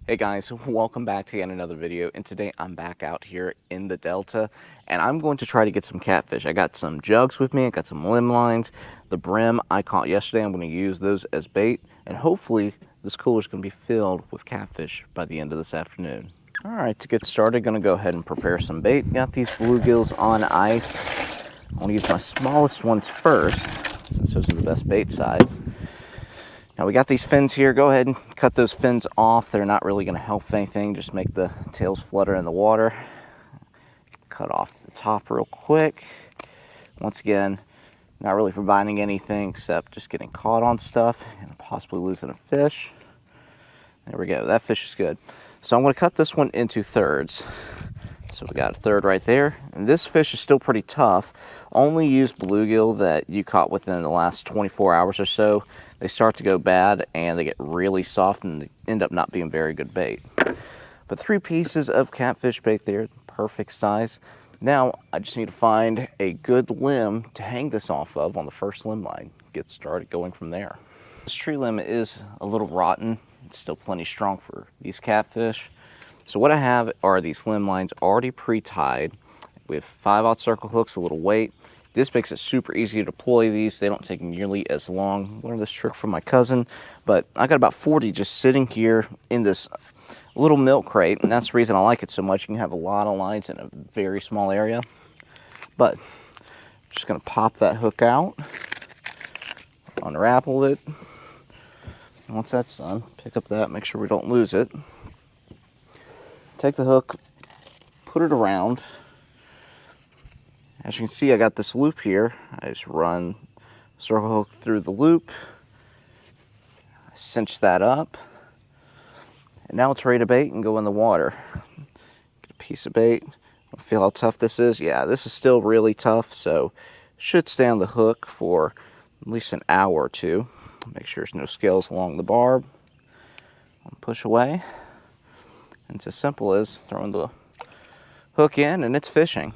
Hey guys, welcome back to yet another video, and today I'm back out here in the Delta and I'm going to try to get some catfish. I got some jugs with me, I got some limb lines, the brim I caught yesterday. I'm going to use those as bait, and hopefully this cooler is going to be filled with catfish by the end of this afternoon. Alright, to get started, going to go ahead and prepare some bait. Got these bluegills on ice. I want to use my smallest ones first, since those are the best bait size. Now we got these fins here. Go ahead and cut those fins off. They're not really going to help with anything, just make the tails flutter in the water. Cut off the top real quick. Once again, not really providing anything except just getting caught on stuff and possibly losing a fish. There we go, that fish is good. So I'm going to cut this one into thirds. So we got a third right there, and this fish is still pretty tough. Only use bluegill that you caught within the last 24 hours or so. They start to go bad and they get really soft and they end up not being very good bait. But 3 pieces of catfish bait there, perfect size. Now I just need to find a good limb to hang this off of on the first limb line. Get started going from there. This tree limb is a little rotten. It's still plenty strong for these catfish. So what I have are these limb lines already pre-tied with 5/0 circle hooks, a little weight. This makes it super easy to deploy these. They don't take nearly as long. Learned this trick from my cousin, but I got about 40 just sitting here in this little milk crate, and that's the reason I like it so much. You can have a lot of lines in a very small area. But I'm just gonna pop that hook out, unravel it. Once that's done, pick up that, make sure we don't lose it. Take the hook, put it around. As you can see, I got this loop here. I just run circle hook through the loop, cinch that up, and now it's ready to bait and go in the water. Get a piece of bait. Feel how tough this is? Yeah, this is still really tough, so should stay on the hook for at least an hour or two. Make sure there's no scales along the barb. Push away. And it's as simple as throwing the hook in and it's fishing.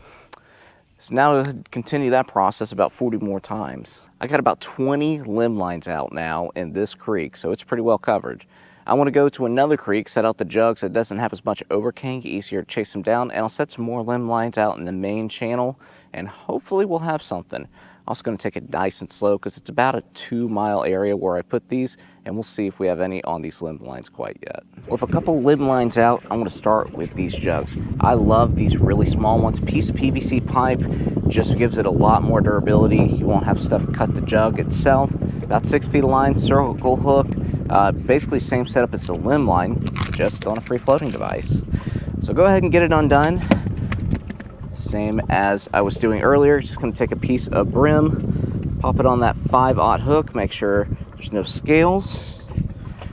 So now to continue that process about 40 more times. I got about 20 limb lines out now in this creek, so it's pretty well covered. I want to go to another creek, set out the jugs that doesn't have as much overhang, easier to chase them down, and I'll set some more limb lines out in the main channel, and hopefully we'll have something. Also going to take it nice and slow because it's about a 2-mile area where I put these, and we'll see if we have any on these limb lines quite yet. With a couple limb lines out, I'm going to start with these jugs. I love these really small ones. Piece of PVC pipe just gives it a lot more durability. You won't have stuff cut the jug itself. About 6 feet of line, circle hook, basically same setup as the limb line, just on a free floating device. So go ahead and get it undone. Same as I was doing earlier, just going to take a piece of brim, pop it on that 5/0 hook, make sure there's no scales.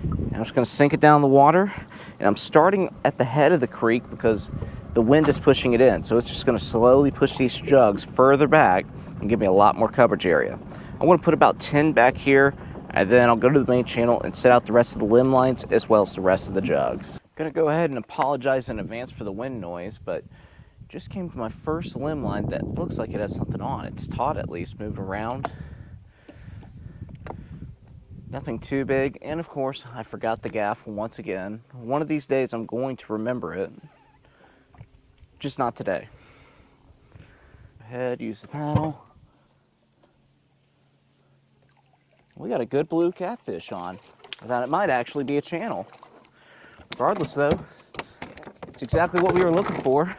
And I'm just going to sink it down the water, and I'm starting at the head of the creek because the wind is pushing it in, so it's just going to slowly push these jugs further back and give me a lot more coverage area. I want to put about 10 back here, and then I'll go to the main channel and set out the rest of the limb lines as well as the rest of the jugs. Going to go ahead and apologize in advance for the wind noise, but just came to my first limb line that looks like it has something on. It's taut at least, moved around. Nothing too big, and of course I forgot the gaff once again. One of these days I'm going to remember it, just not today. Go ahead, use the paddle. We got a good blue catfish on. I thought it might actually be a channel. Regardless though, it's exactly what we were looking for.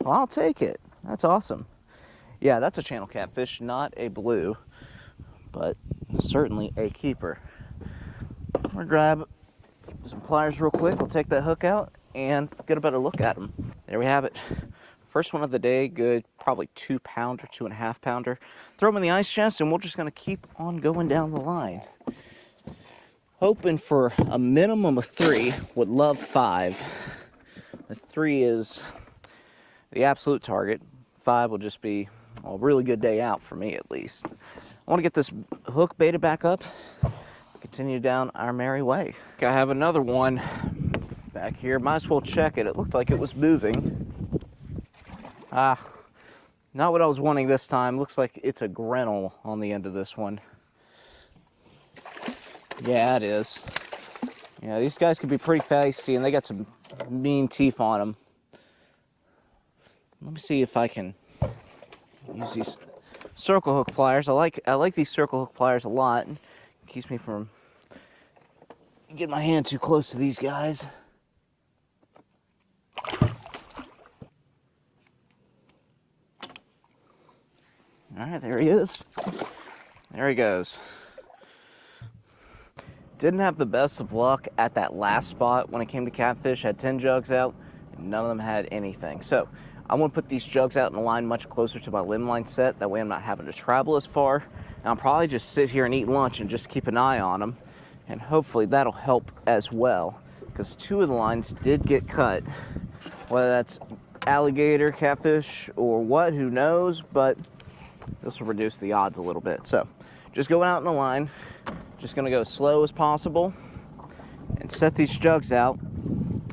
Well, I'll take it. That's awesome. Yeah, that's a channel catfish, not a blue, but certainly a keeper. I'm gonna grab some pliers real quick. We'll take that hook out and get a better look at them. There we have it. First one of the day, good, probably 2-pounder, 2.5-pounder. Throw them in the ice chest, and we're just gonna keep on going down the line. Hoping for a minimum of 3, would love 5. The 3 is the absolute target. 5 will just be a really good day out for me at least. I want to get this hook baited back up, continue down our merry way. I have another one back here. Might as well check it. It looked like it was moving. Not what I was wanting this time. Looks like it's a grinnell on the end of this one. Yeah, it is. Yeah, these guys could be pretty feisty, and they got some mean teeth on them. Let me see if I can use these circle hook pliers. I like these circle hook pliers a lot. It keeps me from getting my hand too close to these guys. All right, there he is. There he goes. Didn't have the best of luck at that last spot when it came to catfish. Had 10 jugs out, and none of them had anything. So I'm gonna put these jugs out in a line much closer to my limb line set. That way I'm not having to travel as far. And I'll probably just sit here and eat lunch and just keep an eye on them. And hopefully that'll help as well, because 2 of the lines did get cut. Whether that's alligator, catfish, or what, who knows, but this will reduce the odds a little bit. So just going out in a line, just gonna go as slow as possible and set these jugs out.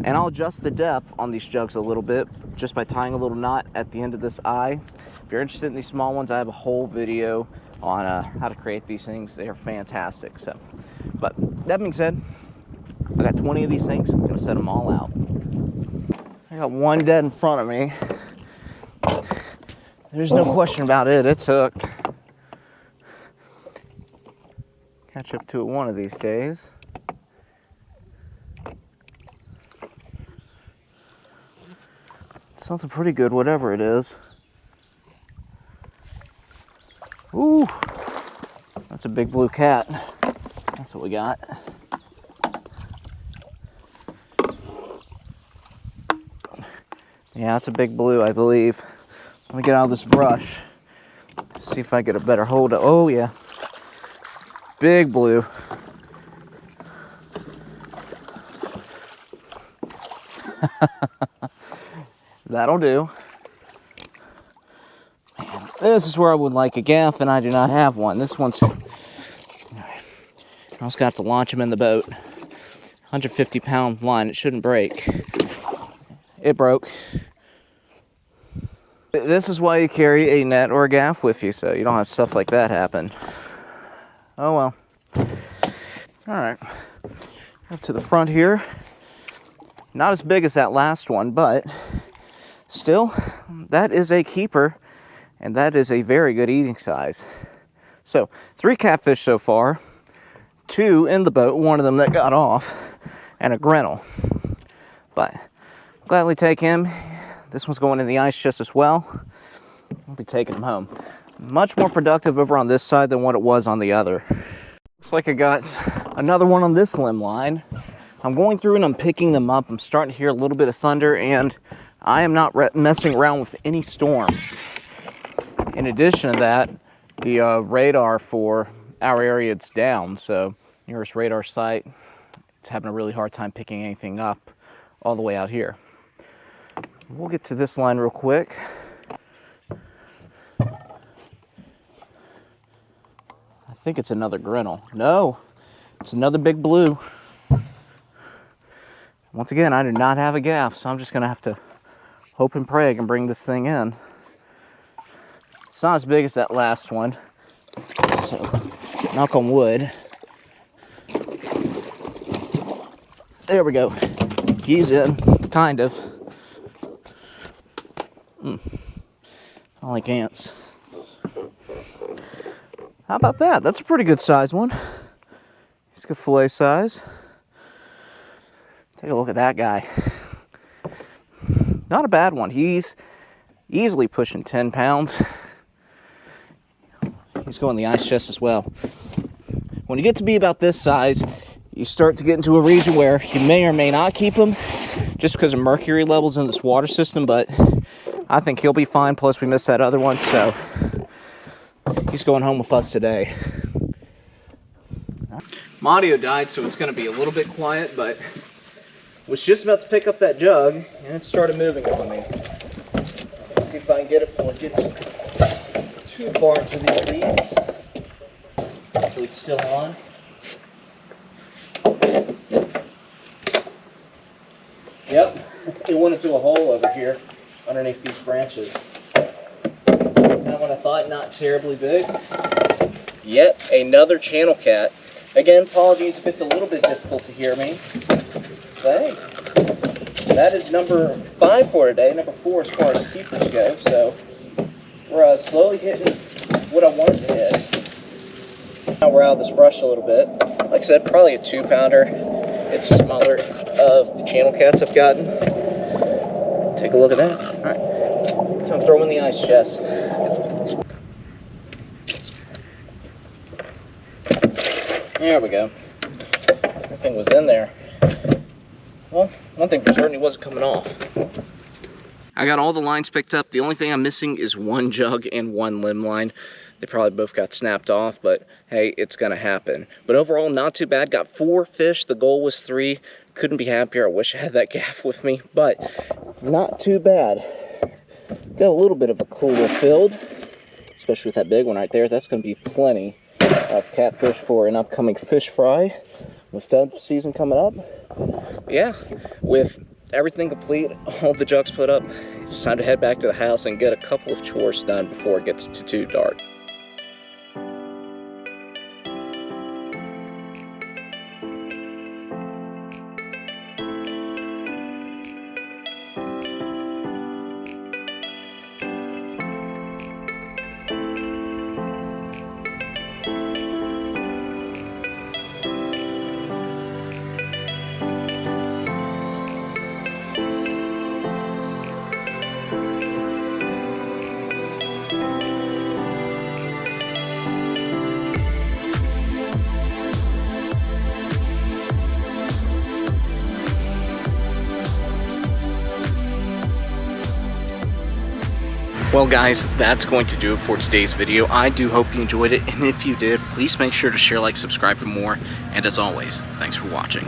And I'll adjust the depth on these jugs a little bit just by tying a little knot at the end of this eye. If you're interested in these small ones, I have a whole video on how to create these things. They are fantastic. So, but that being said, I got 20 of these things. I'm gonna set them all out. I got one dead in front of me. There's no question about it. It's hooked. Catch up to it one of these days. Something pretty good, whatever it is. Ooh, that's a big blue cat. That's what we got. Yeah, that's a big blue, I believe. Let me get out of this brush. See if I get a better hold of. Oh yeah, big blue. That'll do. Man, this is where I would like a gaff, and I do not have one. This one's. I was gonna have to launch him in the boat. 150-pound line. It shouldn't break. It broke. This is why you carry a net or a gaff with you, so you don't have stuff like that happen. Oh well. All right. Up to the front here. Not as big as that last one, but still, that is a keeper, and that is a very good eating size. So, 3 catfish so far, 2 in the boat, one of them that got off, and a grinnell. But gladly take him. This one's going in the ice chest as well. I'll be taking him home. Much more productive over on this side than what it was on the other. Looks like I got another one on this limb line. I'm going through and I'm picking them up. I'm starting to hear a little bit of thunder, and I am not messing around with any storms. In addition to that, the radar for our area is down, so nearest radar site, it's having a really hard time picking anything up all the way out here. We'll get to this line real quick. I think it's another grinnell. No, it's another big blue. Once again, I do not have a gaff, so I'm just gonna have to hope and pray I can bring this thing in. It's not as big as that last one, so knock on wood. There we go. He's in, kind of. I don't like ants. How about that? That's a pretty good size one. He's good fillet size. Take a look at that guy. Not a bad one. He's easily pushing 10 pounds. He's going in the ice chest as well. When you get to be about this size, you start to get into a region where you may or may not keep him just because of mercury levels in this water system, but I think he'll be fine. Plus, we missed that other one, so he's going home with us today. My audio died, so it's going to be a little bit quiet, but was just about to pick up that jug, and it started moving on me. Let's see if I can get it before it gets too far into these weeds. Hopefully it's still on. Yep, it went into a hole over here underneath these branches. That one I thought not terribly big. Yet another channel cat. Again, apologies if it's a little bit difficult to hear me. Hey, that is number 5 for today, number 4 as far as keepers go. So we're slowly hitting what I wanted to hit. Now we're out of this brush a little bit. Like I said, probably a 2-pounder. It's the smaller of the channel cats I've gotten. Take a look at that. All right, time to throw in the ice chest. There we go. Everything was in there. Well, one thing for certain, he wasn't coming off. I got all the lines picked up. The only thing I'm missing is 1 jug and 1 limb line. They probably both got snapped off, but hey, it's gonna happen. But overall, not too bad. Got 4 fish. The goal was 3. Couldn't be happier. I wish I had that gaff with me, but not too bad. Got a little bit of a cooler filled, especially with that big one right there. That's gonna be plenty of catfish for an upcoming fish fry with dove season coming up. Yeah, with everything complete, all the jugs put up, it's time to head back to the house and get a couple of chores done before it gets too dark. Well guys, that's going to do it for today's video. I do hope you enjoyed it, and if you did, please make sure to share, like, subscribe for more, and as always, thanks for watching.